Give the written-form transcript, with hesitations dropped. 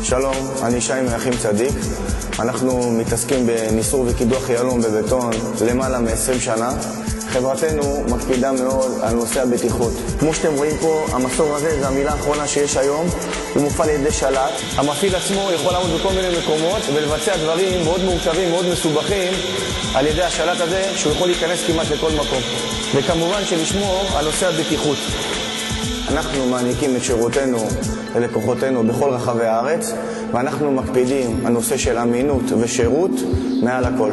שלום, אני שי מאחים צדיק. אנחנו מתעסקים בניסור וקידוח יהלום בבטון למעלה מ-20 שנה. חברתנו מקפידה מאוד על נושא הבטיחות. כמו שאתם רואים פה, המסור הזה זה המילה האחרונה שיש היום. הוא מופעל על ידי שלט. המפעיל עצמו יכול לעמוד בכל מיני מקומות ולבצע דברים מאוד מורכבים, מאוד מסובכים על ידי השלט הזה, שהוא יכול להיכנס כמעט לכל מקום. וכמובן שלשמור על נושא הבטיחות. אנחנו מעניקים את שירותנו ללקוחותינו בכל רחבי הארץ, ואנחנו מקפידים על נושא של אמינות ושירות מעל הכל.